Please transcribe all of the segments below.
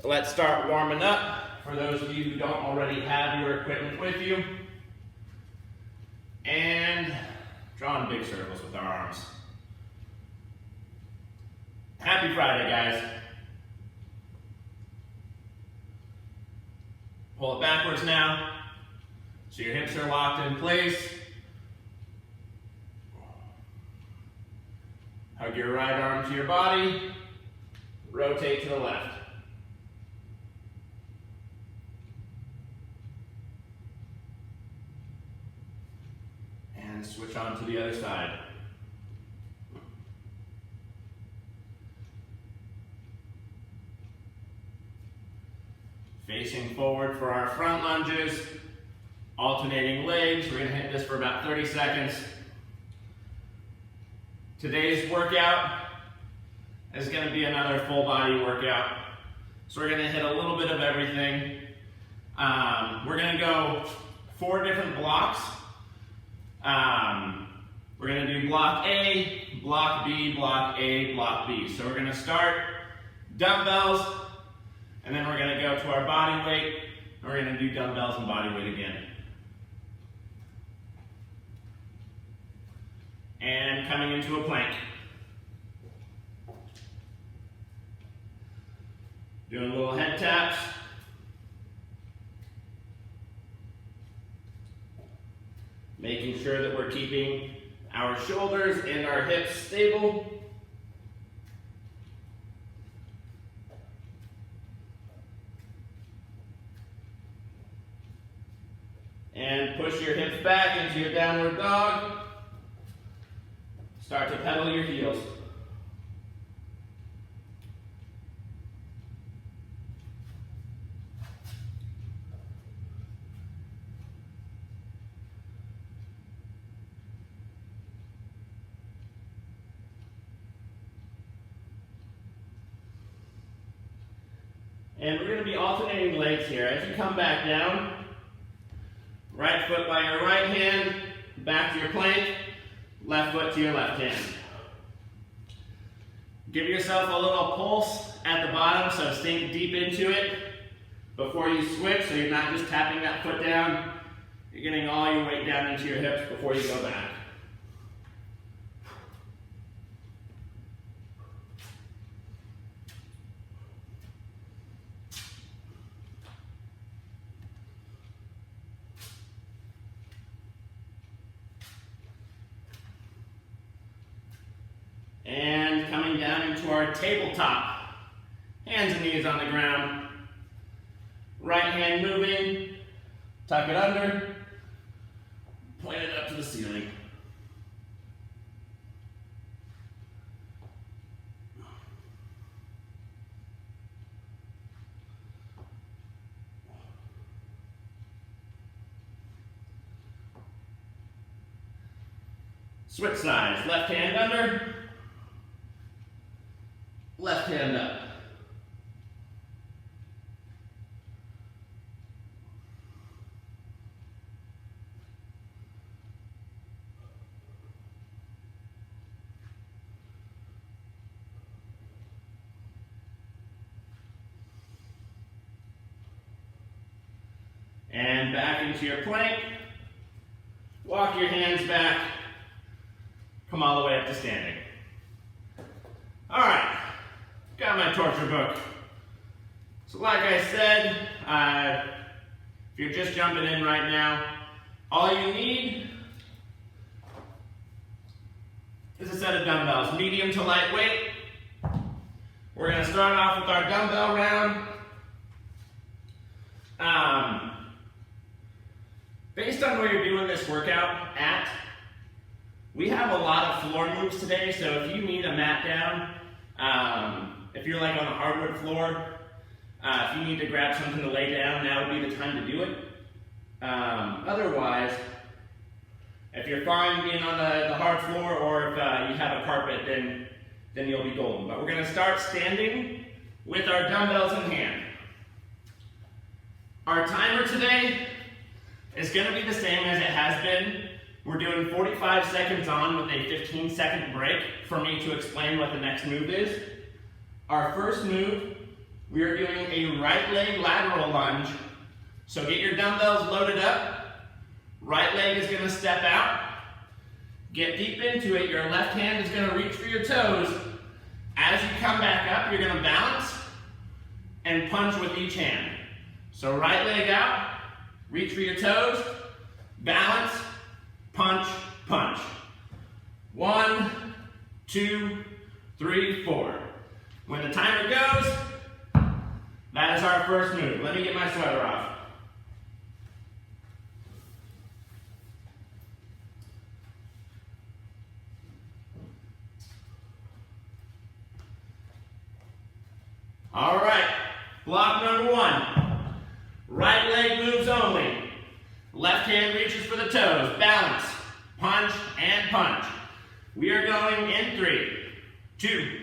let's start warming up. For those of you who don't already have your equipment with you. And drawing big circles with our arms. Happy Friday, guys. Pull it backwards now, so your hips are locked in place. Hug your right arm to your body, rotate to the left. And switch on to the other side. Facing forward for our front lunges, alternating legs. We're going to hit this for about 30 seconds. Today's workout is going to be another full body workout. So we're going to hit a little bit of everything. We're going to go 4 different blocks. We're going to do block A, block B, block A, block B. So we're going to start dumbbells, and then we're going to go to our body weight, and we're going to do dumbbells and body weight again. And coming into a plank. Doing little head taps. Making sure that we're keeping our shoulders and our hips stable. And push your hips back into your downward dog. Start to pedal your heels. And we're going to be alternating legs here. As you come back down, right foot by your right hand, back to your plank, left foot to your left hand. Give yourself a little pulse at the bottom, so sink deep into it before you switch, so you're not just tapping that foot down. You're getting all your weight down into your hips before you go back. And coming down into our tabletop. Hands and knees on the ground. Right hand moving. Tuck it under. Point it up to the ceiling. Switch sides. Left hand under. Left hand up. And back into your plank. Walk your hands back. Come all the way up to standing. All right. Got my torture book. So like I said, if you're just jumping in right now, all you need is a set of dumbbells, medium to lightweight. We're going to start off with our dumbbell round. Based on where you're doing this workout at, we have a lot of floor moves today, so if you need a mat down, if you're like on a hardwood floor, if you need to grab something to lay down, now would be the time to do it. Otherwise, if you're fine being on the hard floor, or if you have a carpet, then you'll be golden. But we're going to start standing with our dumbbells in hand. Our timer today is going to be the same as it has been. We're doing 45 seconds on with a 15-second break for me to explain what the next move is. Our first move We are doing a right leg lateral lunge. So get your dumbbells loaded up. Right leg is going to step out. Get deep into it. Your left hand is going to reach for your toes. As you come back up, you're going to balance and punch with each hand. So right leg out, reach for your toes, balance, punch, punch. 1, 2, 3, 4. When the timer goes, that is our first move. Let me get my sweater off. All right, block number 1. Right leg moves only. Left hand reaches for the toes. Balance, punch, and punch. We are going in 3, 2,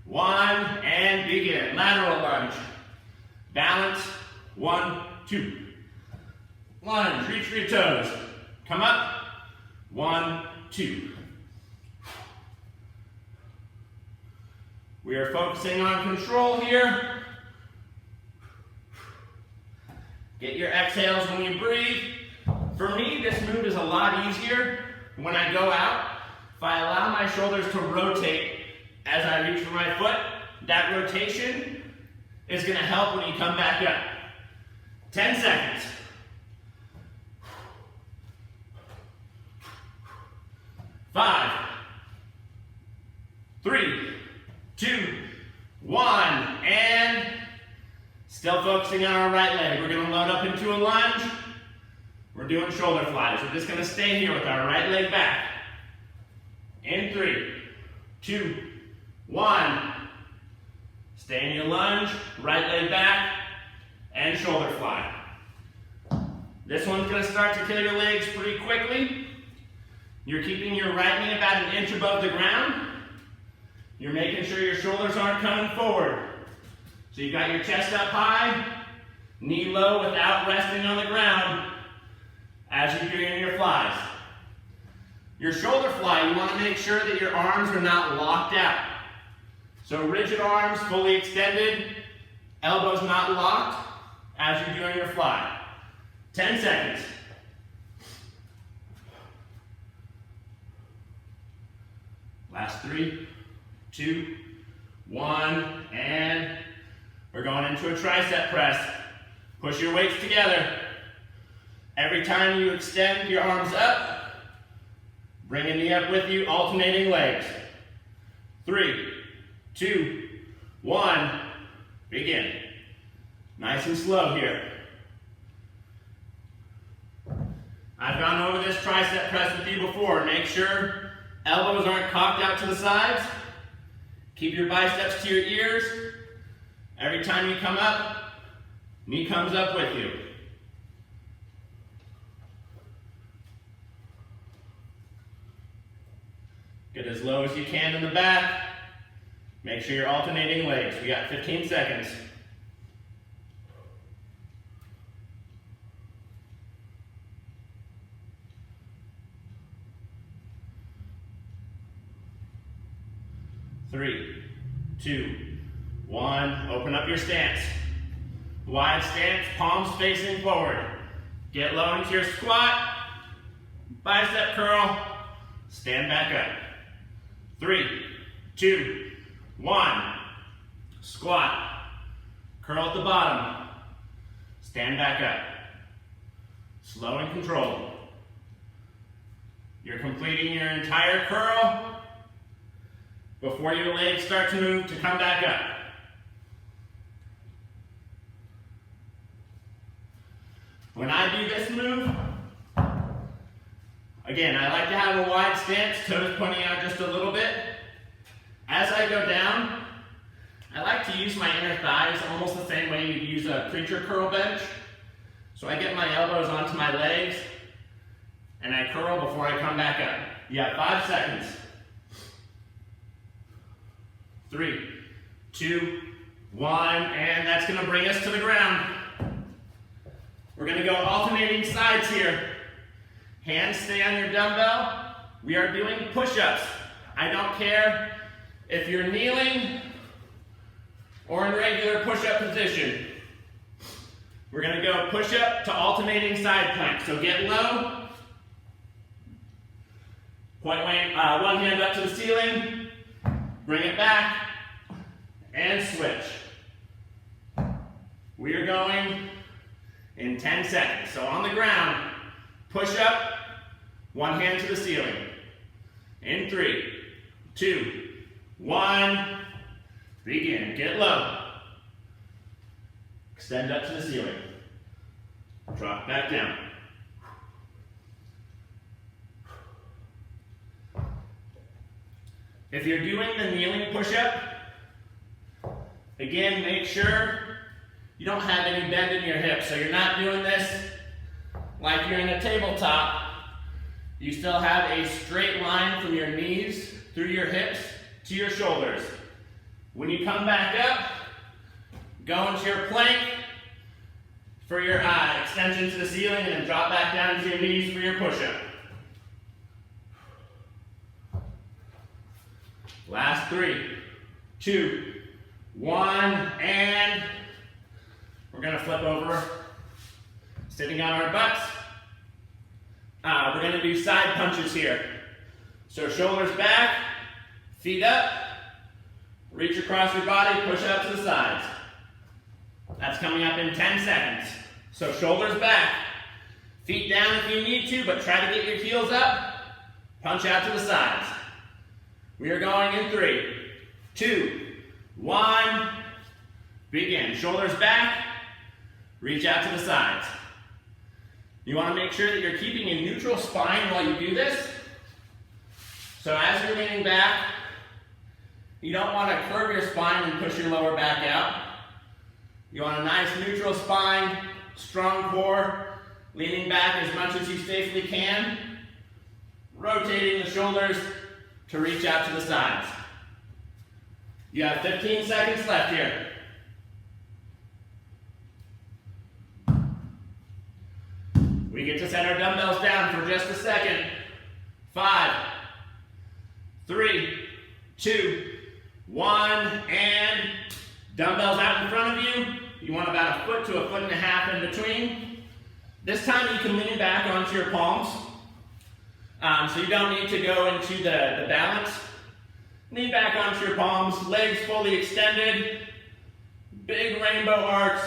1, and begin. Lateral lunge. Balance, 1, 2. Lunge, reach for your toes. Come up, 1, 2. We are focusing on control here. Get your exhales when you breathe. For me, this move is a lot easier when I go out. If I allow my shoulders to rotate as I reach for my foot, that rotation is going to help when you come back up. 10 seconds. 5, 3, 2, 1, and still focusing on our right leg. We're going to load up into a lunge. We're doing shoulder flies. We're just going to stay here with our right leg back. In 3, 2, 1. Stay in your lunge, right leg back, and shoulder fly. This one's going to start to kill your legs pretty quickly. You're keeping your right knee about an inch above the ground. You're making sure your shoulders aren't coming forward. So you've got your chest up high, knee low without resting on the ground as you're doing your flies. Your shoulder fly, you want to make sure that your arms are not locked out. So rigid arms, fully extended, elbows not locked as you're doing your fly. 10 seconds. Last 3, 2, 1, and we're going into a tricep press. Push your weights together. Every time you extend your arms up, bring a knee up with you, alternating legs. 3, 2, 1, begin. Nice and slow here. I've gone over this tricep press with you before. Make sure elbows aren't cocked out to the sides. Keep your biceps to your ears. Every time you come up, knee comes up with you. Get as low as you can in the back. Make sure you're alternating legs. We got 15 seconds. Three, 2, 1. Open up your stance. Wide stance, palms facing forward. Get low into your squat. Bicep curl. Stand back up. 3, 2, 1. Squat. Curl at the bottom. Stand back up. Slow and controlled. You're completing your entire curl before your legs start to move to come back up. When I do this move, again, I like to have a wide stance, toes pointing out just a little bit. As I go down, I like to use my inner thighs almost the same way you'd use a preacher curl bench. So I get my elbows onto my legs, and I curl before I come back up. You got 5 seconds. 3, 2, 1, and that's going to bring us to the ground. We're going to go alternating sides here. Hands stay on your dumbbell. We are doing push-ups. I don't care if you're kneeling or in regular push-up position. We're going to go push-up to alternating side plank. So get low, point one hand up to the ceiling, bring it back, and switch. We are going in 10 seconds. So on the ground, push up, one hand to the ceiling. In 3, 2, 1, begin. Get low. Extend up to the ceiling. Drop back down. If you're doing the kneeling push-up, again, make sure you don't have any bend in your hips. So you're not doing this like you're in a tabletop. You still have a straight line from your knees through your hips to your shoulders. When you come back up, go into your plank for your extension to the ceiling, and then drop back down to your knees for your push-up. Last 3, 2, 1, and we're going to flip over, sitting on our butts. We're going to do side punches here. So shoulders back, feet up, reach across your body, push out to the sides. That's coming up in 10 seconds. So shoulders back, feet down if you need to, but try to get your heels up, punch out to the sides. We are going in 3, 2, 1, begin. Shoulders back, reach out to the sides. You want to make sure that you're keeping a neutral spine while you do this. So as you're leaning back, you don't want to curve your spine and push your lower back out. You want a nice neutral spine, strong core, leaning back as much as you safely can, rotating the shoulders to reach out to the sides. You have 15 seconds left here. We get to set our dumbbells down for just a second. 5, 3, 2, 1, and dumbbells out in front of you. You want about 1 to 1.5 feet in between. This time you can lean back onto your palms. So you don't need to go into the balance. Lean back onto your palms, legs fully extended, big rainbow arcs,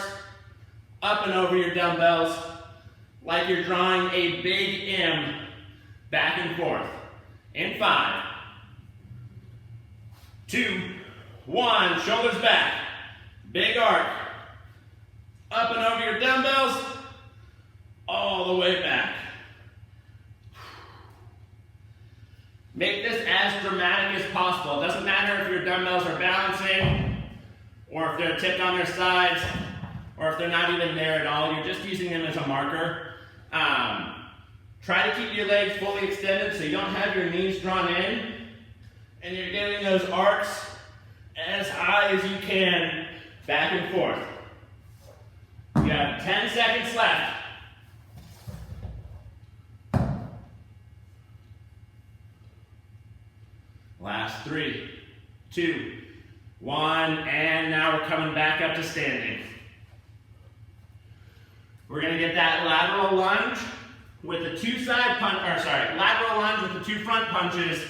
up and over your dumbbells, like you're drawing a big M back and forth. In 5, 2, 1, shoulders back, big arc, up and over your dumbbells, all the way back. Make this as dramatic as possible. It doesn't matter if your dumbbells are balancing, or if they're tipped on their sides, or if they're not even there at all. You're just using them as a marker. Try to keep your legs fully extended so you don't have your knees drawn in, and you're getting those arcs as high as you can, back and forth. You have 10 seconds left. Last 3, 2, 1, and now we're coming back up to standing. We're going to get that lateral lunge with the lateral lunge with the 2 front punches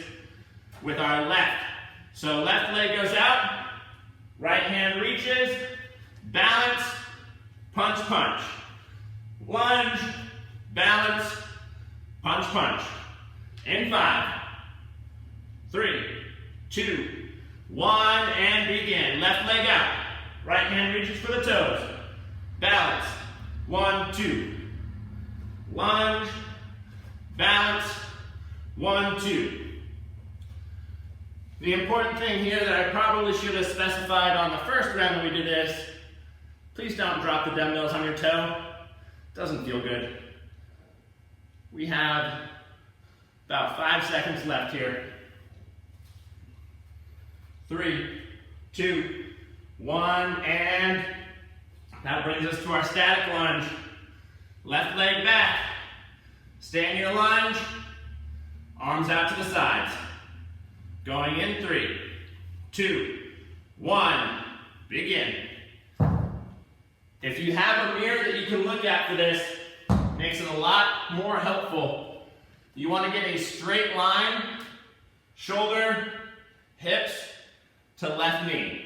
with our left. So left leg goes out, right hand reaches, balance, punch, punch. Lunge, balance, punch, punch. In 5, 3, 2, 1, and begin. Left leg out, right hand reaches for the toes. Balance, 1, 2. Lunge, balance, 1, 2. The important thing here that I probably should have specified on the first round when we did this, please don't drop the dumbbells on your toe. It doesn't feel good. We have about 5 seconds left here. 3, 2, 1, and that brings us to our static lunge. Left leg back. Stay in your lunge. Arms out to the sides. Going in 3, 2, 1. begin. If you have a mirror that you can look at for this, it makes it a lot more helpful. You want to get a straight line, shoulder, hips to left knee.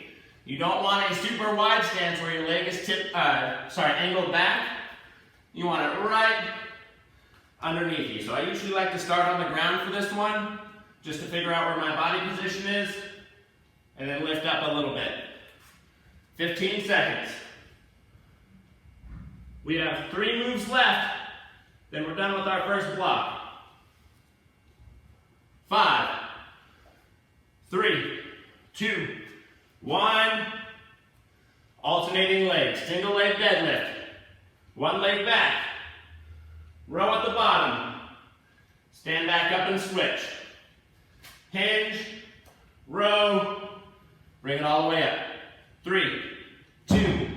You don't want a super wide stance where your leg is angled back. You want it right underneath you. So I usually like to start on the ground for this one, just to figure out where my body position is, and then lift up a little bit. 15 seconds. We have 3 moves left, then we're done with our first block. 5, 3, 2, 1. Alternating legs. Single leg deadlift. One leg back. Row at the bottom. Stand back up and switch. Hinge. Row. Bring it all the way up. 3, 2,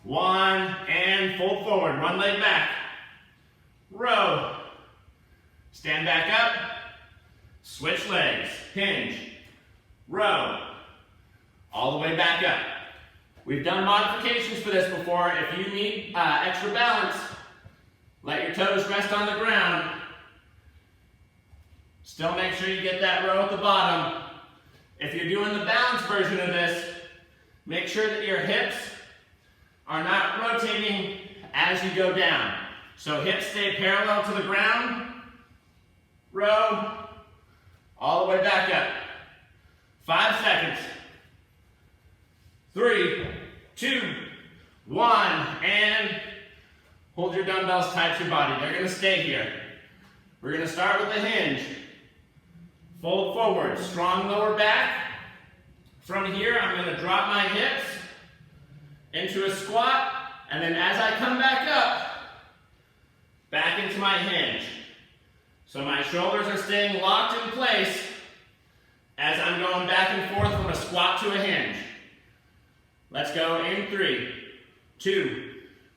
1. And fold forward. One leg back. Row. Stand back up. Switch legs. Hinge. Row. All the way back up. We've done modifications for this before. If you need extra balance, let your toes rest on the ground. Still make sure you get that row at the bottom. If you're doing the balance version of this, make sure that your hips are not rotating as you go down. So hips stay parallel to the ground. Row. All the way back up. 5 seconds. 3, 2, 1, and hold your dumbbells tight to your body. They're going to stay here. We're going to start with a hinge. Fold forward, strong lower back. From here, I'm going to drop my hips into a squat, and then as I come back up, back into my hinge. So my shoulders are staying locked in place as I'm going back and forth from a squat to a hinge. Let's go in 3, 2,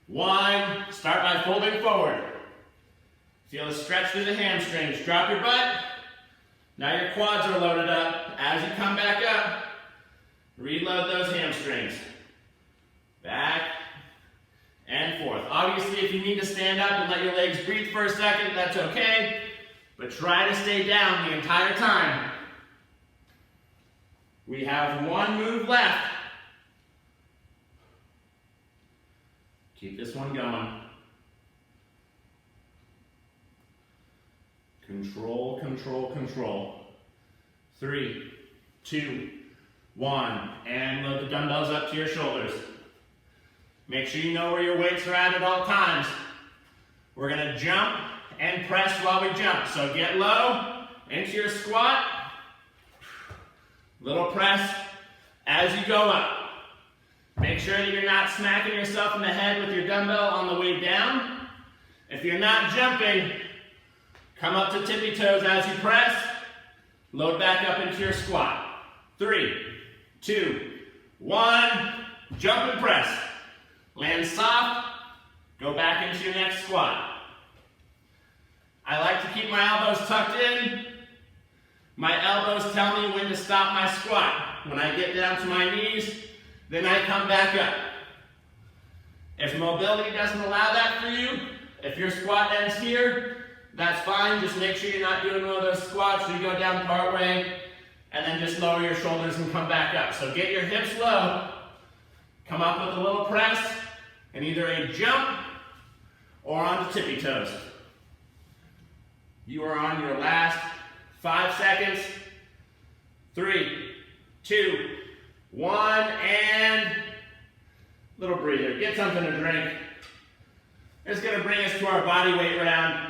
1. Start by folding forward. Feel a stretch through the hamstrings. Drop your butt. Now your quads are loaded up. As you come back up, reload those hamstrings. Back and forth. Obviously, if you need to stand up and let your legs breathe for a second, that's okay. But try to stay down the entire time. We have 1 move left. Keep this one going. Control, control, control. 3, 2, 1. And load the dumbbells up to your shoulders. Make sure you know where your weights are at all times. We're going to jump and press while we jump. So get low into your squat. Little press as you go up. Make sure that you're not smacking yourself in the head with your dumbbell on the way down. If you're not jumping, come up to tippy toes as you press. Load back up into your squat. 3, 2, 1. Jump and press. Land soft. Go back into your next squat. I like to keep my elbows tucked in. My elbows tell me when to stop my squat. When I get down to my knees, then I come back up. If mobility doesn't allow that for you, if your squat ends here, that's fine. Just make sure you're not doing one of those squats where you go down part way and then just lower your shoulders and come back up. So get your hips low, come up with a little press, and either a jump or onto tippy toes. You are on your last 5 seconds. 3, 2, 1, and little breather. Get something to drink. It's going to bring us to our body weight round.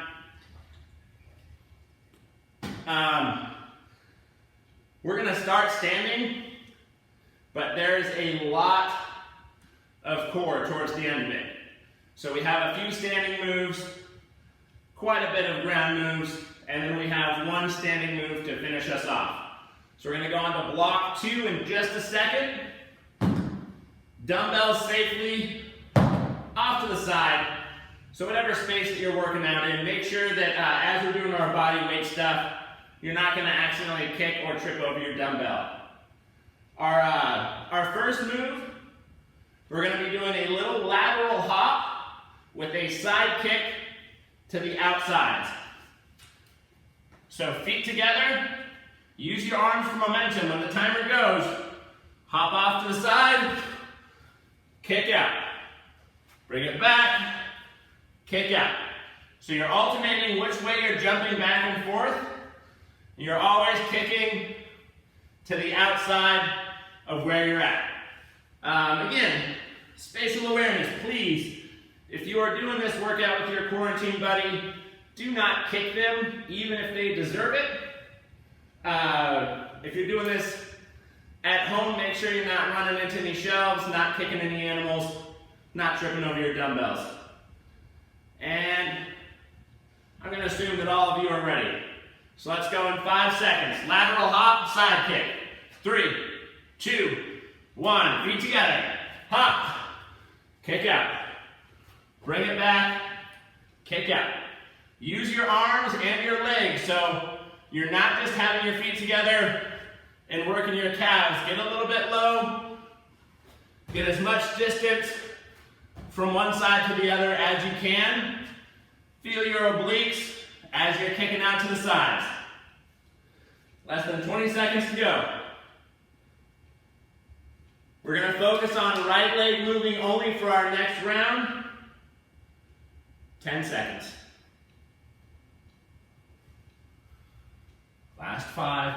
We're going to start standing, but there's a lot of core towards the end of it. So we have a few standing moves, quite a bit of ground moves, and then we have 1 standing move to finish us off. So we're going to go on to block 2 in just a second. Dumbbells safely off to the side. So whatever space that you're working out in, make sure that as we're doing our body weight stuff, you're not going to accidentally kick or trip over your dumbbell. Our first move We're going to be doing a little lateral hop with a side kick to the outsides. So feet together, use your arms for momentum. When the timer goes, hop off to the side, kick out. Bring it back, kick out. So you're alternating which way you're jumping back and forth. You're always kicking to the outside of where you're at. Again, spatial awareness, please. If you are doing this workout with your quarantine buddy, do not kick them, even if they deserve it. If you're doing this at home, make sure you're not running into any shelves, not kicking any animals, not tripping over your dumbbells. And I'm going to assume that all of you are ready. So let's go in 5 seconds. Lateral hop, side kick. 3, 2, 1. Feet together. Hop. Kick out. Bring it back. Kick out. Use your arms and your legs so you're not just having your feet together and working your calves. Get a little bit low. Get as much distance from one side to the other as you can. Feel your obliques as you're kicking out to the sides. Less than 20 seconds to go. We're going to focus on right leg moving only for our next round. 10 seconds. Last 5,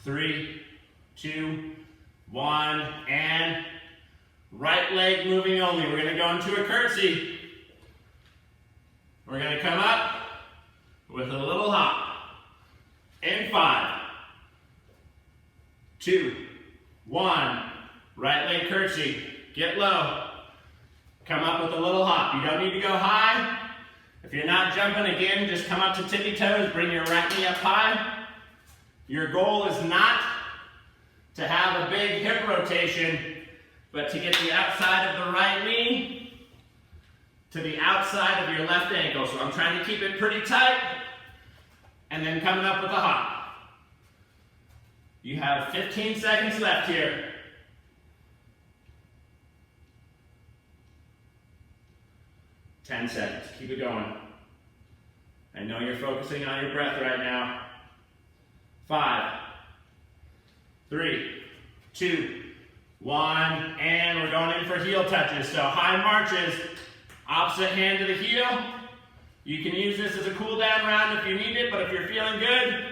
3, 2, 1, and right leg moving only. We're going to go into a curtsy. We're going to come up with a little hop. In 5, 2, 1. Right leg curtsy. Get low. Come up with a little hop. You don't need to go high. If you're not jumping, again, just come up to tippy toes. Bring your right knee up high. Your goal is not to have a big hip rotation, but to get the outside of the right knee to the outside of your left ankle. So I'm trying to keep it pretty tight, and then coming up with a hop. You have 15 seconds left here. 10 seconds. Keep it going. I know you're focusing on your breath right now. 5, 3, 2, 1, and we're going in for heel touches. So high marches, opposite hand to the heel. You can use this as a cool down round if you need it, but if you're feeling good,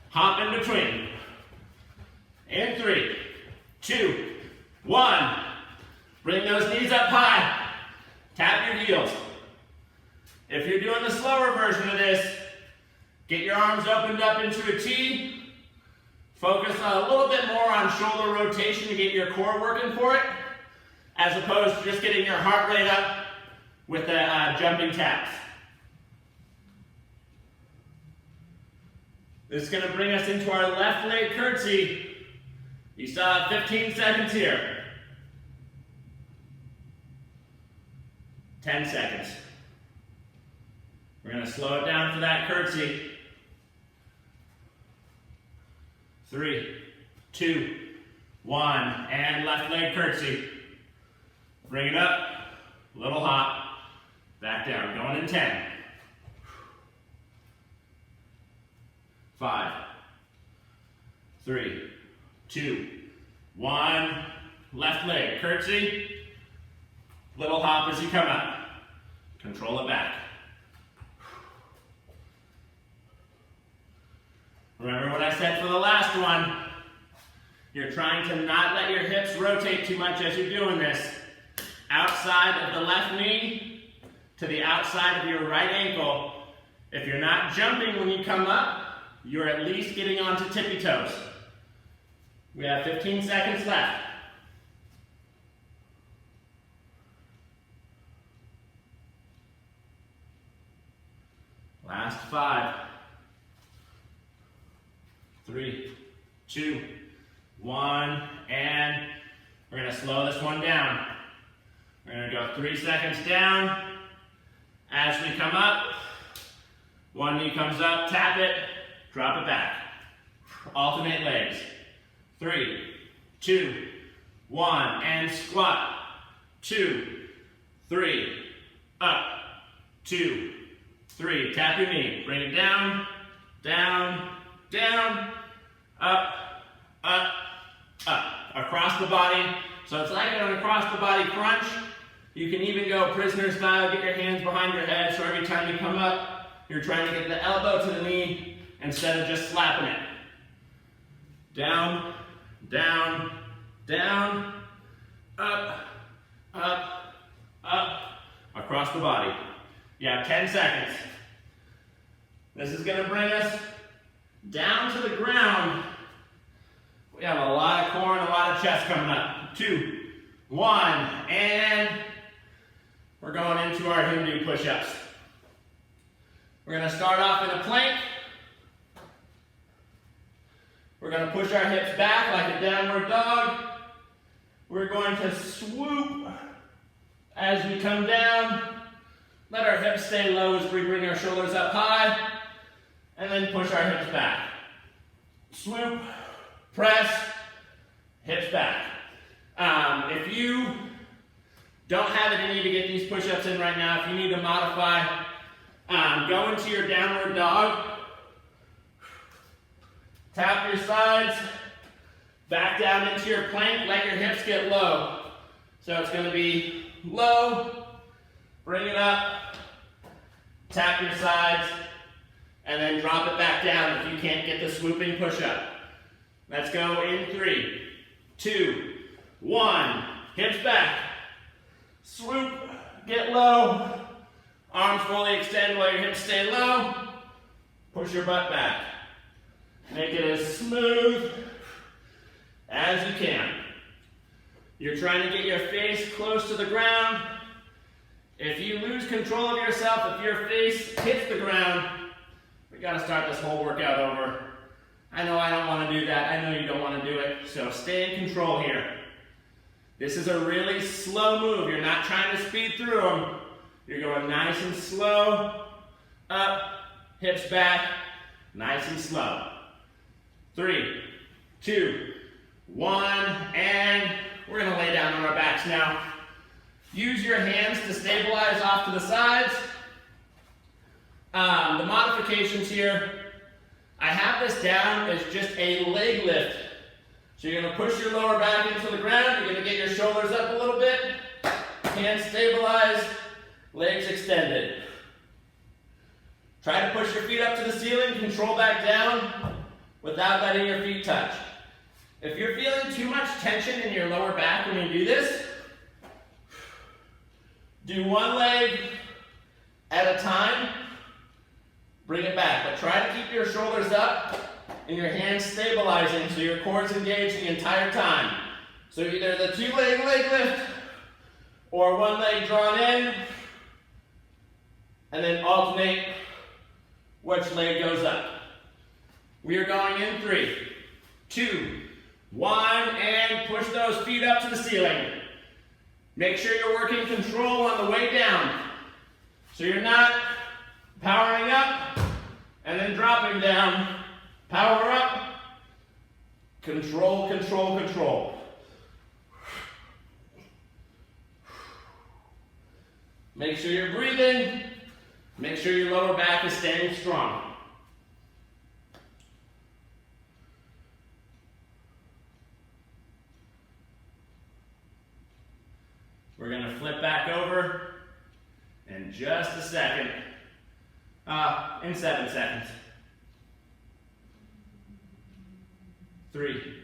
hop in between. In 3, 2, 1. Bring those knees up high. Tap your heels. If you're doing the slower version of this, get your arms opened up into a T. Focus a little bit more on shoulder rotation to get your core working for it, as opposed to just getting your heart rate up with the jumping taps. This is going to bring us into our left leg curtsy. You still have 15 seconds here. 10 seconds. We're going to slow it down for that curtsy. 3, 2, 1, and left leg curtsy. Bring it up, little hop, back down, going in 10. 5, 3, 2, 1, left leg curtsy, little hop as you come up. Control it back. Remember what I said for the last one. You're trying to not let your hips rotate too much as you're doing this. Outside of the left knee to the outside of your right ankle. If you're not jumping when you come up, you're at least getting onto tippy toes. We have 15 seconds left. Last 5, 3, 2, 1, and we're going to slow this one down. We're going to go 3 seconds down. As we come up, one knee comes up, tap it, drop it back. Alternate legs. 3, 2, 1, and squat. 2, 3, up. 2, 3. Tap your knee. Bring it down, down, down, up, up, up. Across the body. So it's like an across the body crunch. You can even go prisoner style, get your hands behind your head, so every time you come up, you're trying to get the elbow to the knee instead of just slapping it. Down, down, down, up, up, up, across the body. You have 10 seconds. This is going to bring us down to the ground. We have a lot of core and a lot of chest coming up. 2, 1, and we're going into our Hindu push-ups. We're going to start off in a plank. We're going to push our hips back like a downward dog. We're going to swoop as we come down. Let our hips stay low as we bring our shoulders up high. And then push our hips back. Swoop, press, hips back. If you don't have it in you to get these push-ups in right now, if you need to modify, go into your downward dog. Tap your sides, back down into your plank, let your hips get low. So it's going to be low, bring it up, tap your sides, and then drop it back down if you can't get the swooping push-up. Let's go in 3, 2, 1, hips back, swoop, get low, arms fully extend while your hips stay low, push your butt back. Make it as smooth as you can. You're trying to get your face close to the ground. If you lose control of yourself, if your face hits the ground, we got to start this whole workout over. I know I don't want to do that. I know you don't want to do it. So stay in control here. This is a really slow move. You're not trying to speed through them. You're going nice and slow. Up, hips back, nice and slow. 3, 2, 1, and we're going to lay down on our backs now. Use your hands to stabilize off to the sides. The modifications here, I have this down as just a leg lift. So you're going to push your lower back into the ground. You're going to get your shoulders up a little bit. Hands stabilized, legs extended. Try to push your feet up to the ceiling, control back down without letting your feet touch. If you're feeling too much tension in your lower back when you do this, do one leg at a time, bring it back, but try to keep your shoulders up and your hands stabilizing so your core's engaged the entire time. So either the 2-leg leg lift or one leg drawn in, and then alternate which leg goes up. We are going in 3, 2, 1, and push those feet up to the ceiling. Make sure you're working control on the way down. So you're not powering up and then dropping down. Power up, control, control, control. Make sure you're breathing. Make sure your lower back is staying strong. We're going to flip back over in just a second. In 7 seconds. 3,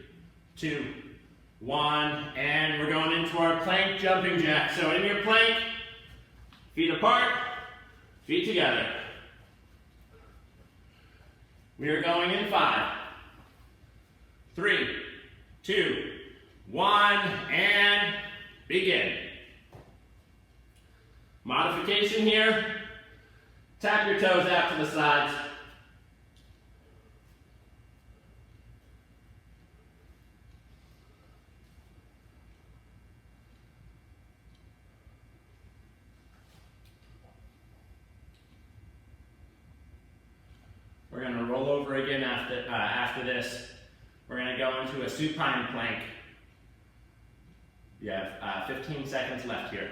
2, 1, and we're going into our plank jumping jack. So in your plank, feet apart, feet together. We are going in 5, 3, 2, 1, and begin. Modification here. Tap your toes out to the sides. We're going to roll over again after this. We're going to go into a supine plank. You have 15 seconds left here.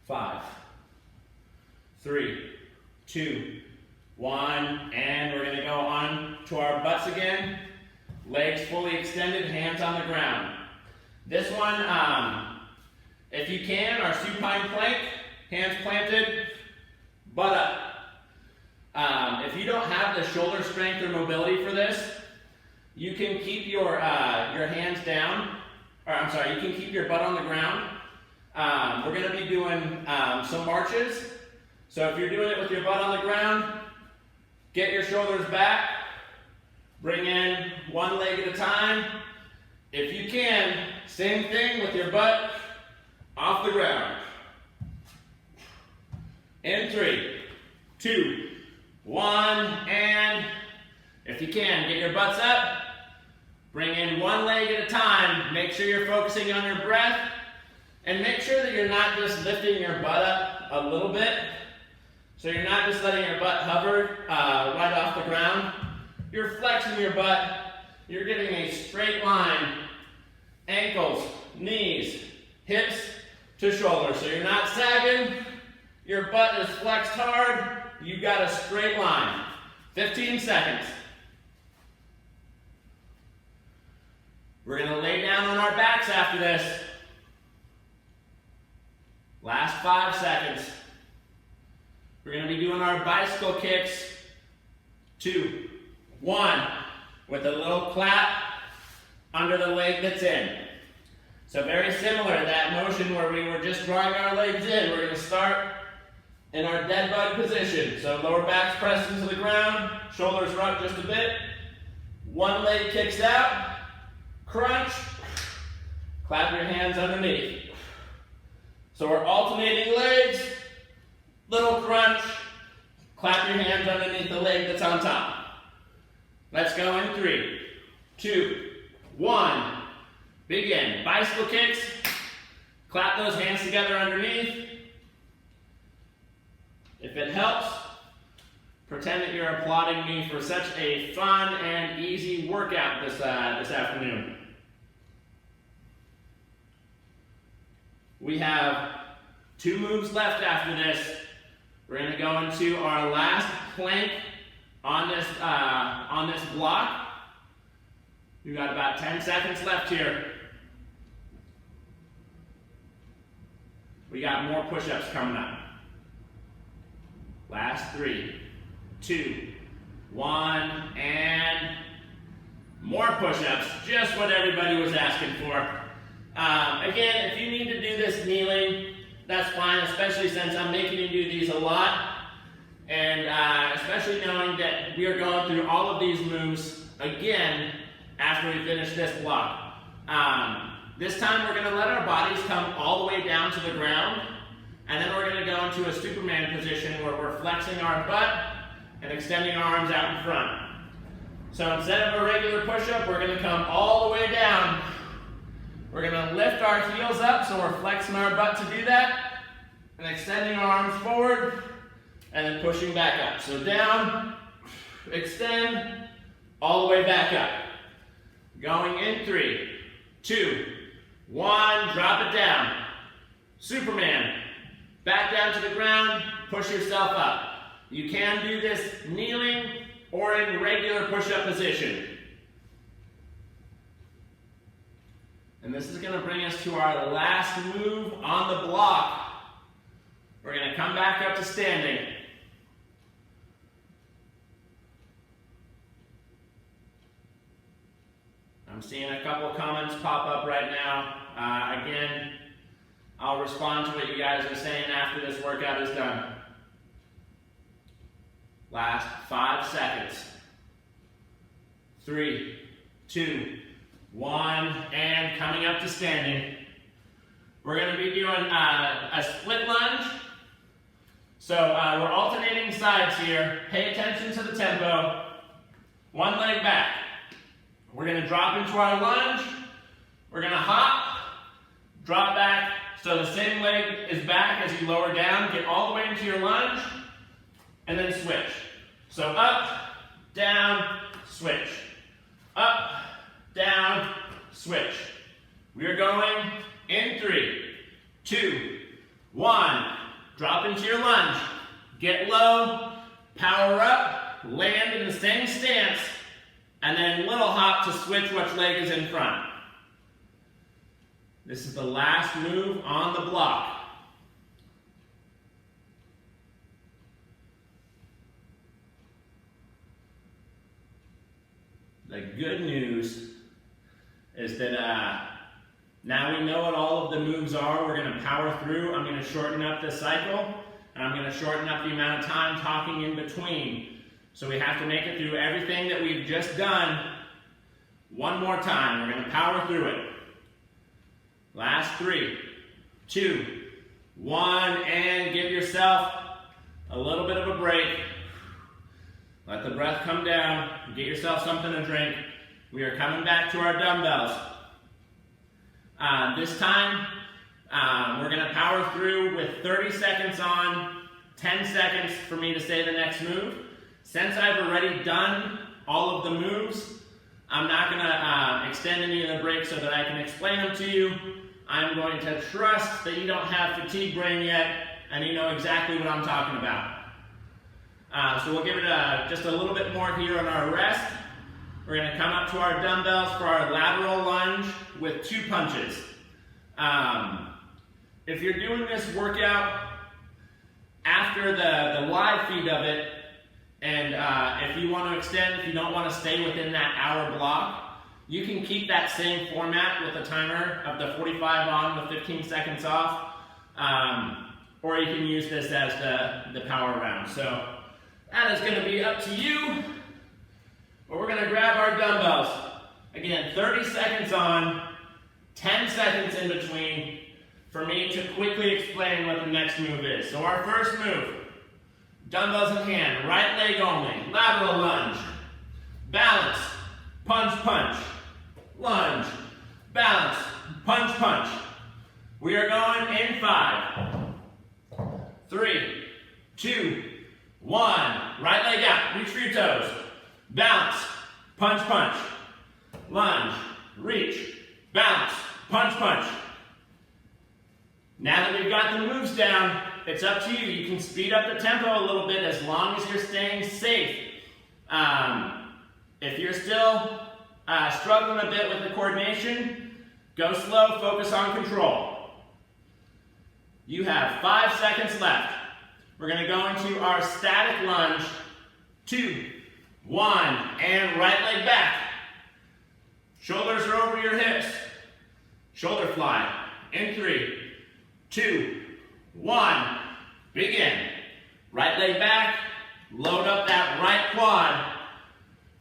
5, 3, 2, 1, and we're going to go on to our butts again. Legs fully extended, hands on the ground. This one, if you can, our supine plank, hands planted, butt up. If you don't have the shoulder strength or mobility for this, you can keep your hands down, or I'm sorry, you can keep your butt on the ground. We're going to be doing some marches. So if you're doing it with your butt on the ground, get your shoulders back, bring in one leg at a time. If you can, same thing with your butt off the ground. In 3, 2, 1, and if you can, get your butts up, bring in one leg at a time. Make sure you're focusing on your breath, and make sure that you're not just lifting your butt up a little bit. So you're not just letting your butt hover right off the ground. You're flexing your butt. You're getting a straight line, ankles, knees, hips to shoulders. So you're not sagging. Your butt is flexed hard. You've got a straight line. 15 seconds. We're going to lay down on our backs after this. Last 5 seconds. We're going to be doing our bicycle kicks. 2, 1, with a little clap under the leg that's in. So very similar to that motion where we were just drawing our legs in. We're going to start in our dead bug position. So lower back's pressed into the ground, shoulders are up just a bit. One leg kicks out, crunch, clap your hands underneath. So we're alternating legs, little crunch, clap your hands underneath the leg that's on top. Let's go in 3, 2, 1. Begin. Bicycle kicks. Clap those hands together underneath. If it helps, pretend that you're applauding me for such a fun and easy workout this afternoon. We have 2 moves left after this. We're going to go into our last plank on this block. We've got about 10 seconds left here. We got more push-ups coming up. Last 3, 2, 1, and more push-ups. Just what everybody was asking for. Again, if you need to do this kneeling, that's fine, especially since I'm making you do these a lot. And especially knowing that we are going through all of these moves again after we finish this block. This time we're going to let our bodies come all the way down to the ground, and then we're going to go into a Superman position where we're flexing our butt and extending our arms out in front. So instead of a regular push-up, we're going to come all the way down. We're going to lift our heels up, so we're flexing our butt to do that, and extending our arms forward, and then pushing back up. So down, extend, all the way back up. Going in 3, 2, 1, drop it down. Superman. Back down to the ground, push yourself up. You can do this kneeling or in regular push-up position. And this is going to bring us to our last move on the block. We're going to come back up to standing. I'm seeing a couple of comments pop up right now. Again, I'll respond to what you guys are saying after this workout is done. Last 5 seconds. 3, 2, 1, and coming up to standing. We're going to be doing a split lunge. So we're alternating sides here. Pay attention to the tempo. One leg back. We're going to drop into our lunge. We're going to hop, drop back. So the same leg is back as you lower down. Get all the way into your lunge, and then switch. So up, down, switch. Up, down, switch. We are going in 3, 2, 1. Drop into your lunge. Get low, power up, land in the same stance, and then little hop to switch which leg is in front. This is the last move on the block. The good news is that now we know what all of the moves are. We're going to power through. I'm going to shorten up this cycle, and I'm going to shorten up the amount of time talking in between. So we have to make it through everything that we've just done one more time. We're going to power through it. Last 3, 2, 1, and give yourself a little bit of a break. Let the breath come down. Get yourself something to drink. We are coming back to our dumbbells. This time, we're going to power through with 30 seconds on, 10 seconds for me to say the next move. Since I've already done all of the moves, I'm not going to extend any of the breaks so that I can explain them to you. I'm going to trust that you don't have fatigue brain yet and you know exactly what I'm talking about. So we'll give it just a little bit more here on our rest. We're going to come up to our dumbbells for our lateral lunge with 2 punches. If you're doing this workout after the live feed of it, and if you want to extend, if you don't want to stay within that hour block, you can keep that same format with a timer of the 45 on with 15 seconds off, or you can use this as the power round. So that is going to be up to you. But we're going to grab our dumbbells. Again, 30 seconds on, 10 seconds in between for me to quickly explain what the next move is. So our first move, dumbbells in hand, right leg only, lateral lunge, balance, punch, punch, lunge, balance, punch, punch. We are going in 5, 3, 2, 1. Right leg out, reach for your toes. Balance, punch, punch, lunge, reach, balance, punch, punch. Now that we've got the moves down, it's up to you. You can speed up the tempo a little bit as long as you're staying safe. If you're still struggling a bit with the coordination, go slow, focus on control. You have 5 seconds left. We're going to go into our static lunge. 2, 1, and right leg back. Shoulders are over your hips. Shoulder fly. In 3, 2, 1. Begin. Right leg back. Load up that right quad.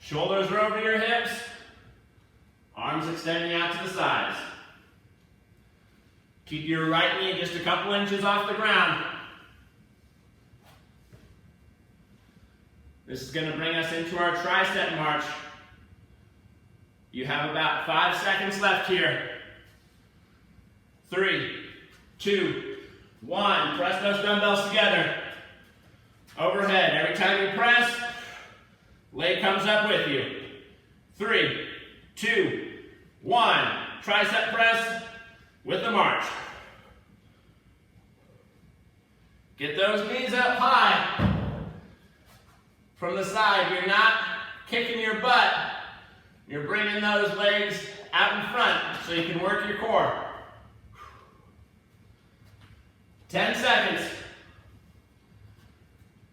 Shoulders are over your hips. Arms extending out to the sides. Keep your right knee just a couple inches off the ground. This is going to bring us into our tricep march. You have about 5 seconds left here. 3, 2, 1. Press those dumbbells together. Overhead. Every time you press, leg comes up with you. 3, 2, 1. Tricep press with the march. Get those knees up high. From the side, you're not kicking your butt. You're bringing those legs out in front so you can work your core. 10 seconds.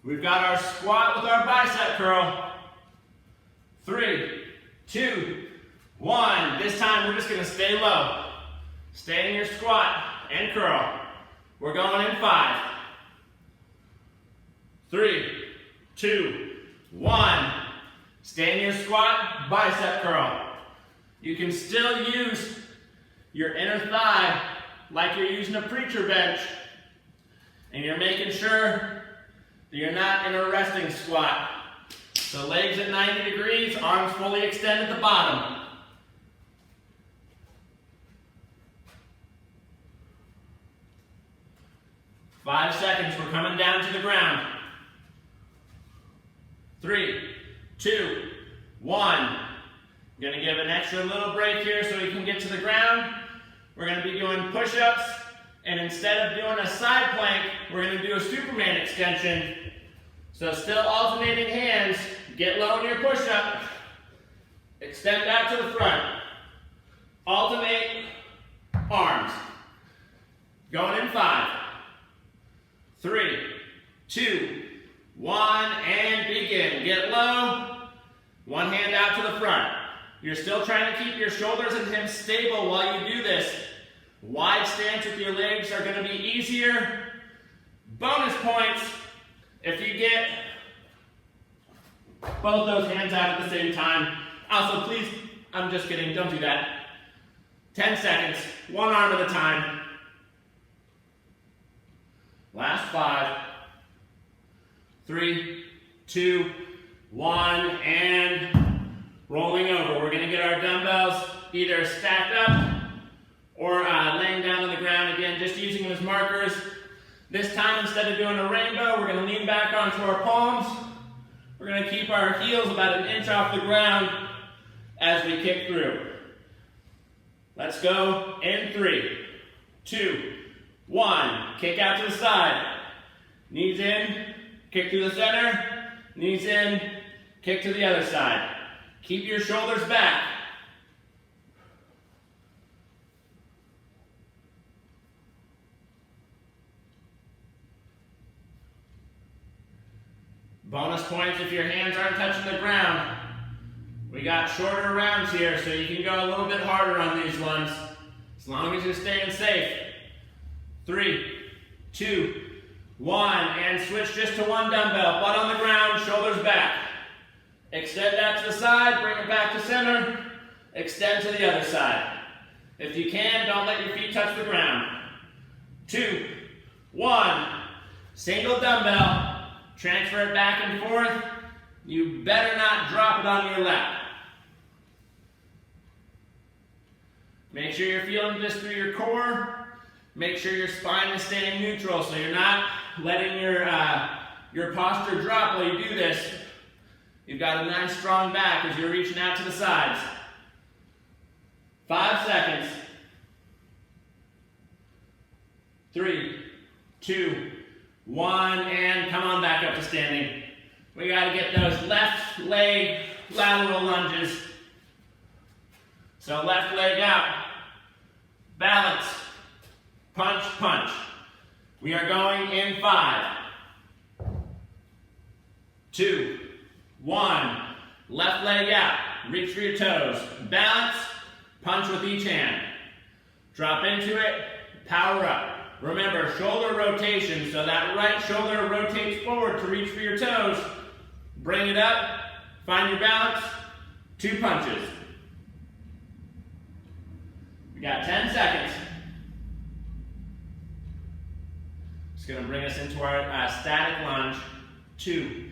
We've got our squat with our bicep curl. 3, 2, 1. This time we're just going to stay low. Stay in your squat and curl. We're going in 5, 3, 2, 1. Stay in your squat, bicep curl. You can still use your inner thigh like you're using a preacher bench. And you're making sure that you're not in a resting squat. So legs at 90 degrees, arms fully extended at the bottom. Five seconds, we're coming down to the ground. 3, 2, 1. Going to give an extra little break here so we can get to the ground. We're going to be doing push-ups, and instead of doing a side plank, we're going to do a Superman extension. So still alternating hands, get low in your push-up, extend out to the front, alternate arms. Going in 5, 3, 2, 1, and begin. Get low, one hand out to the front. You're still trying to keep your shoulders and hips stable while you do this. Wide stance with your legs are going to be easier. Bonus points if you get both those hands out at the same time. Also, please, I'm just kidding, don't do that. 10 seconds, one arm at a time. Last 5, 3, 2, 1, and rolling over. We're going to get our dumbbells either stacked up or laying down on the ground again, just using them as markers. This time, instead of doing a rainbow, we're going to lean back onto our palms. We're going to keep our heels about an inch off the ground as we kick through. Let's go in 3, 2, 1. Kick out to the side. Knees in, kick through the center. Knees in, kick to the other side. Keep your shoulders back. Bonus points if your hands aren't touching the ground. We got shorter rounds here, so you can go a little bit harder on these ones, as long as you're staying safe. 3, 2, 1, and switch just to one dumbbell. Butt on the ground, shoulders back. Extend out to the side, bring it back to center. Extend to the other side. If you can, don't let your feet touch the ground. 2, 1, single dumbbell. Transfer it back and forth. You better not drop it on your lap. Make sure you're feeling this through your core. Make sure your spine is staying neutral so you're not letting your posture drop while you do this. You've got a nice strong back as you're reaching out to the sides. 5 seconds. 3, 2, 1, and come on back up to standing. We got to get those left leg lateral lunges. So left leg out, balance, punch, punch. We are going in 5, 2, 1. Left leg out, reach for your toes. Balance, punch with each hand. Drop into it, power up. Remember, shoulder rotation, so that right shoulder rotates forward to reach for your toes. Bring it up, find your balance, 2 punches. We got 10 seconds. It's going to bring us into our static lunge. 2,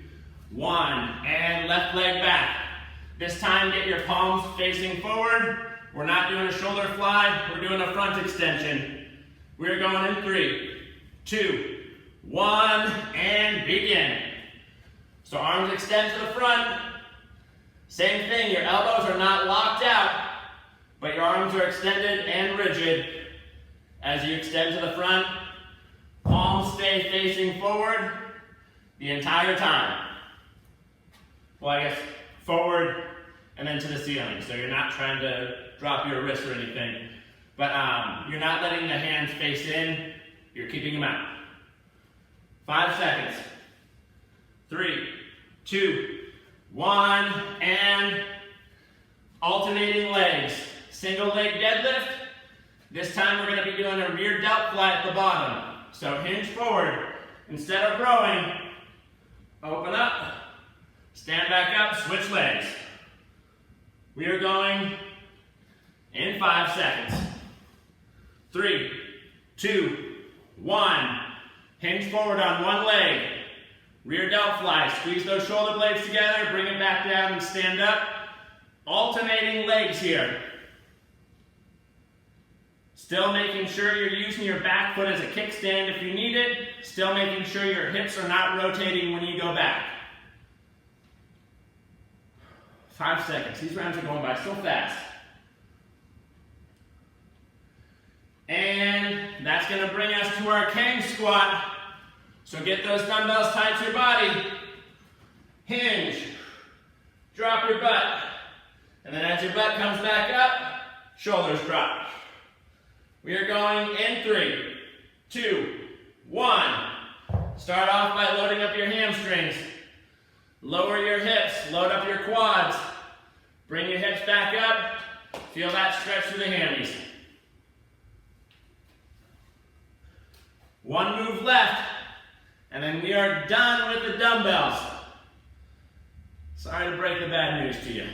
1, and left leg back. This time get your palms facing forward. We're not doing a shoulder fly, we're doing a front extension. We're going in 3, 2, 1, and begin. So arms extend to the front. Same thing, your elbows are not locked out, but your arms are extended and rigid. As you extend to the front, palms stay facing forward the entire time. Well, I guess forward and then to the ceiling, so you're not trying to drop your wrist or anything. But you're not letting the hands face in, you're keeping them out. 5 seconds. 3, 2, 1, and alternating legs. Single leg deadlift. This time we're going to be doing a rear delt fly at the bottom. So hinge forward. Instead of rowing, open up, stand back up, switch legs. We are going in 5 seconds. 3, 2, 1. Hinge forward on one leg. Rear delt fly. Squeeze those shoulder blades together. Bring it back down and stand up. Alternating legs here. Still making sure you're using your back foot as a kickstand if you need it. Still making sure your hips are not rotating when you go back. 5 seconds. These rounds are going by so fast. And that's going to bring us to our king squat. So get those dumbbells tight to your body. Hinge. Drop your butt. And then as your butt comes back up, shoulders drop. We are going in 3, 2, 1. Start off by loading up your hamstrings. Lower your hips, load up your quads. Bring your hips back up. Feel that stretch through the hammies. 1 move left, and then we are done with the dumbbells. Sorry to break the bad news to you.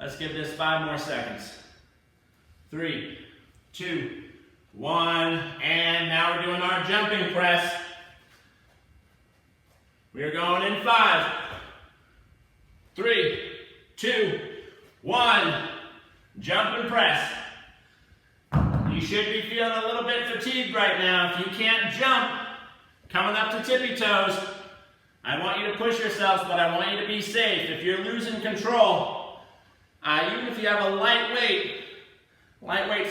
Let's give this 5 more seconds. 3, 2, 1, and now we're doing our jumping press. We are going in 5, 3, 2, 1. Jump and press. You should be feeling a little bit fatigued right now. If you can't jump, coming up to tippy toes, I want you to push yourselves, but I want you to be safe. If you're losing control, even if you have a lightweight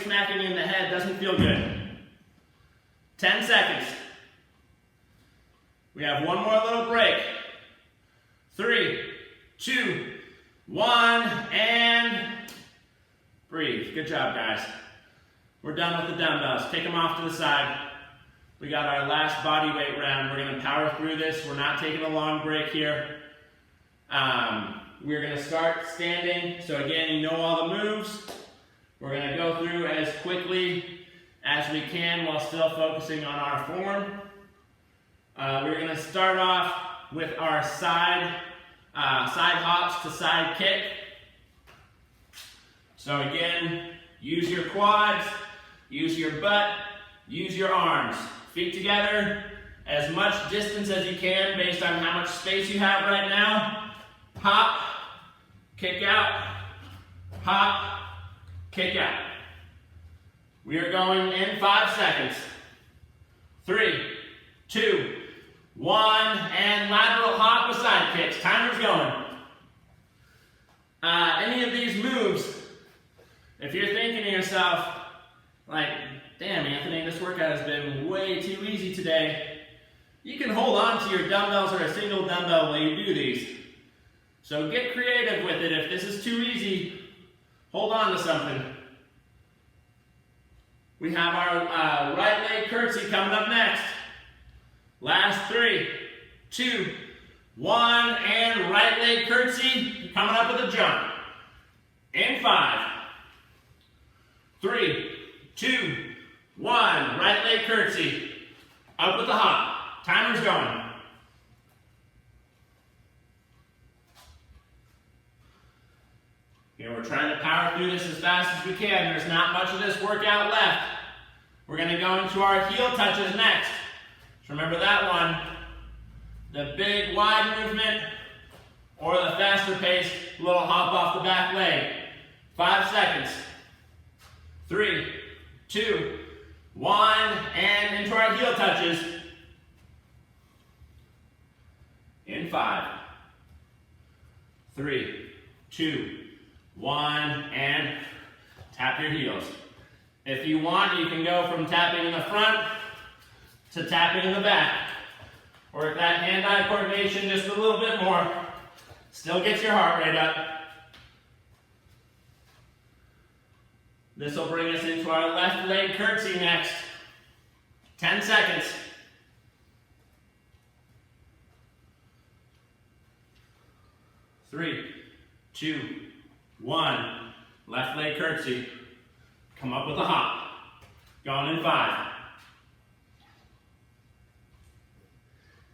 smacking you in the head doesn't feel good. 10 seconds. We have 1 more little break. 3, 2, 1, and breathe. Good job, guys. We're done with the dumbbells. Take them off to the side. We got our last body weight round. We're going to power through this. We're not taking a long break here. We're going to start standing. So again, you know all the moves. We're going to go through as quickly as we can while still focusing on our form. We're going to start off with our side hops to side kick. So again, use your quads, use your butt, use your arms. Feet together, as much distance as you can based on how much space you have right now. Hop, kick out, hop, kick out. We are going in 5 seconds. 3, 2, 1, and lateral hop with side kicks. Timer's going. Any of these moves, if you're thinking to yourself, like, damn, Anthony, this workout has been way too easy today, you can hold on to your dumbbells or a single dumbbell while you do these. So get creative with it. If this is too easy, hold on to something. We have our right leg curtsy coming up next. Last 3, 2, 1, and right leg curtsy coming up with a jump. In 5, 3, 2, 1, right leg curtsy. Up with the hop. Timer's going. Here we're trying to power through this as fast as we can. There's not much of this workout left. We're going to go into our heel touches next. So remember that one. The big wide movement or the faster paced little hop off the back leg. 5 seconds. 3, 2, 1, and into our heel touches. In 5, 3, 2, 1, and tap your heels. If you want, you can go from tapping in the front to tapping in the back. Work that hand-eye coordination just a little bit more. Still gets your heart rate up. This will bring us into our left leg curtsy next. 10 seconds. 3, 2, 1. Left leg curtsy. Come up with a hop. Going in 5.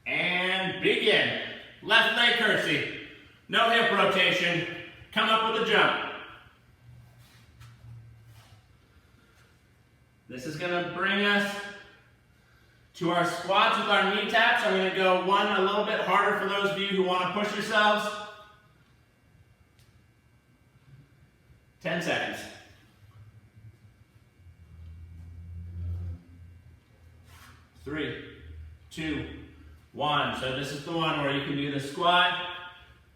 And begin. Left leg curtsy. No hip rotation. Come up with a jump. This is going to bring us to our squats with our knee taps. I'm going to go one a little bit harder for those of you who want to push yourselves. 10 seconds. 3, 2, 1. So this is the one where you can do the squat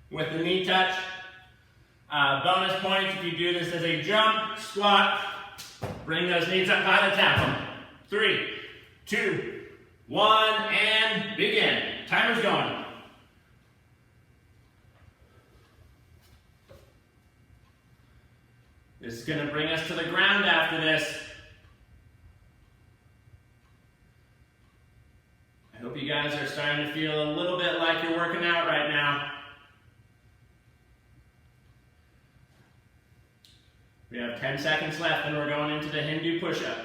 with the knee touch. Bonus points if you do this as a jump, squat, bring those knees up high to tap them. 3, 2, 1, and begin. Timer's going. This is going to bring us to the ground after this. I hope you guys are starting to feel a little bit like you're working out right now. We have 10 seconds left and we're going into the Hindu push-up.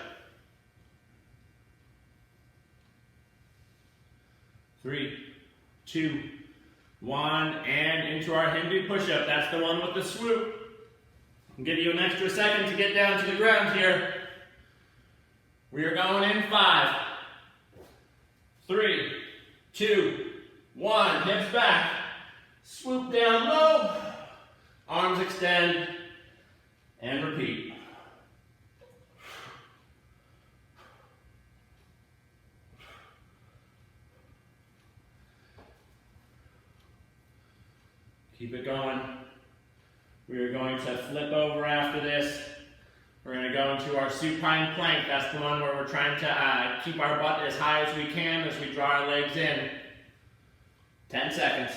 3, 2, 1, and into our Hindu push-up. That's the one with the swoop. I'll give you an extra second to get down to the ground here. We are going in 5, 3, 2, 1. Hips back. Swoop down low. Arms extend. And repeat. Keep it going. We are going to flip over after this. We're going to go into our supine plank. That's the one where we're trying to keep our butt as high as we can as we draw our legs in. 10 seconds.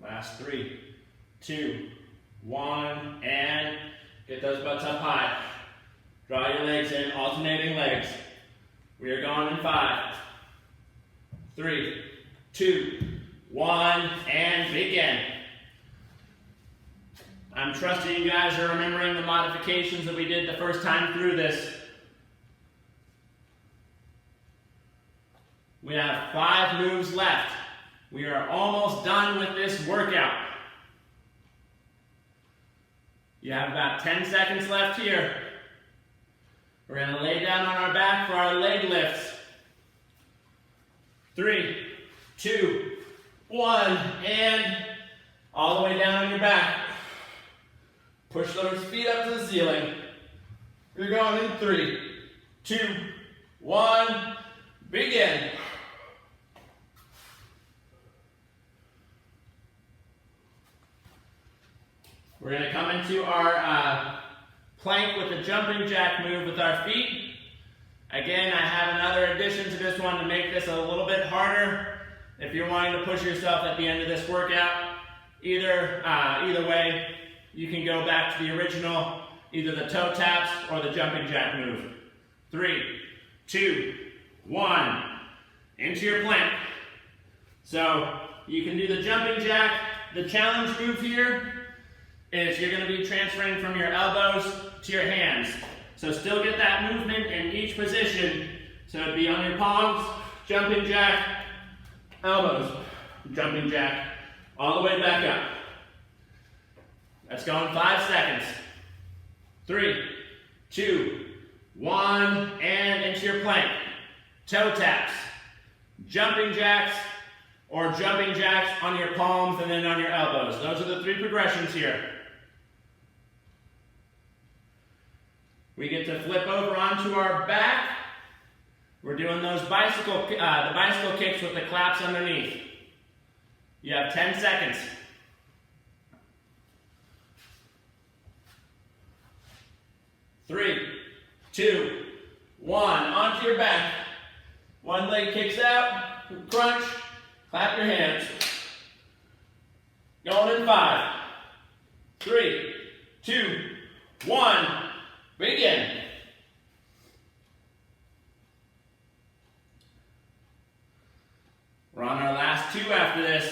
Last 3, 2, 1, and get those butts up high. Draw your legs in, alternating legs. We are going in 5, 3, 2, 1, and begin. I'm trusting you guys are remembering the modifications that we did the first time through this. We have 5 moves left. We are almost done with this workout. You have about 10 seconds left here. We're going to lay down on our back for our leg lifts. 3, 2, 1, and all the way down on your back. Push those feet up to the ceiling. We're going in 3, 2, 1, begin. We're going to come into our plank with a jumping jack move with our feet. Again, I have another addition to this one to make this a little bit harder. If you're wanting to push yourself at the end of this workout, either way, you can go back to the original, either the toe taps or the jumping jack move. 3, 2, 1, into your plank. So you can do the jumping jack. The challenge move here is you're going to be transferring from your elbows to your hands. So still get that movement in each position. So it'd be on your palms, jumping jack, elbows, jumping jack, all the way back up. Let's go in 5 seconds. 3, 2, 1, and into your plank. Toe taps, jumping jacks, or jumping jacks on your palms and then on your elbows. Those are the 3 progressions here. We get to flip over onto our back. We're doing those the bicycle kicks with the claps underneath. You have 10 seconds. 3, 2, 1, onto your back. One leg kicks out, crunch, clap your hands. Going in 5, 3, 2, 1, begin. We're on our last 2 after this.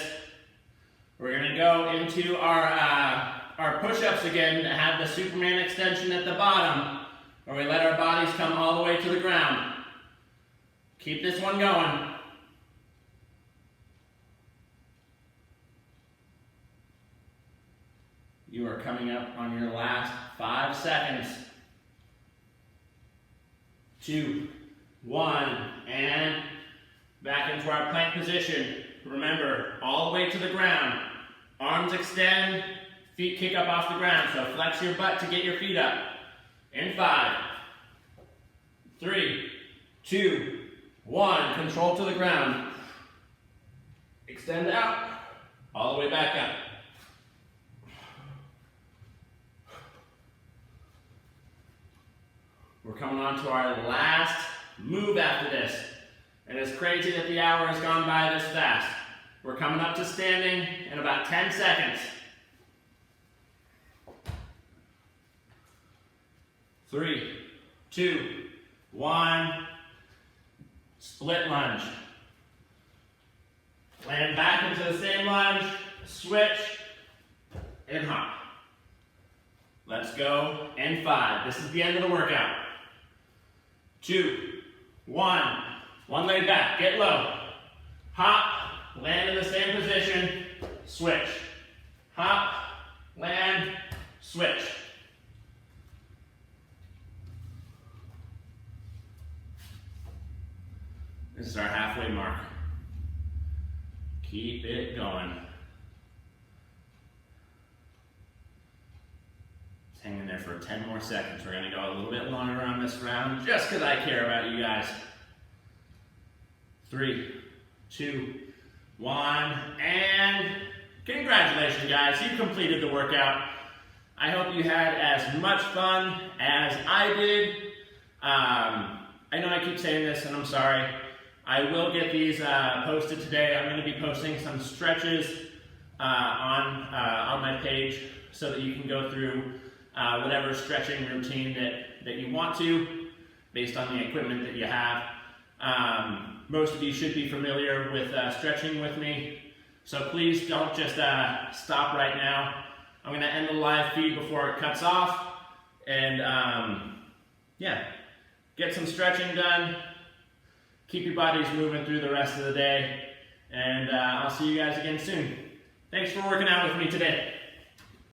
We're going to go into our push-ups again to have the Superman extension at the bottom, where we let our bodies come all the way to the ground. Keep this one going. You are coming up on your last 5 seconds. 2, 1, and back into our plank position. Remember, all the way to the ground. Arms extend, feet kick up off the ground. So flex your butt to get your feet up. In 5, 3, 2, 1. Control to the ground. Extend out. All the way back up. We're coming on to our last move after this. And it's crazy that the hour has gone by this fast. We're coming up to standing in about 10 seconds. 3, 2, 1. Split lunge. Land back into the same lunge, switch, and hop. Let's go, and 5. This is the end of the workout. 2, 1. One leg back, get low. Hop, land in the same position, switch. Hop, land, switch. This is our halfway mark. Keep it going. Just hang in there for 10 more seconds. We're gonna go a little bit longer on this round, just because I care about you guys. 3, 2, 1, and congratulations, guys. You completed the workout. I hope you had as much fun as I did. I know I keep saying this, and I'm sorry. I will get these posted today. I'm going to be posting some stretches on my page so that you can go through whatever stretching routine that you want to, based on the equipment that you have. Most of you should be familiar with stretching with me, so please don't just stop right now. I'm going to end the live feed before it cuts off, and yeah, get some stretching done. Keep your bodies moving through the rest of the day, and I'll see you guys again soon. Thanks for working out with me today.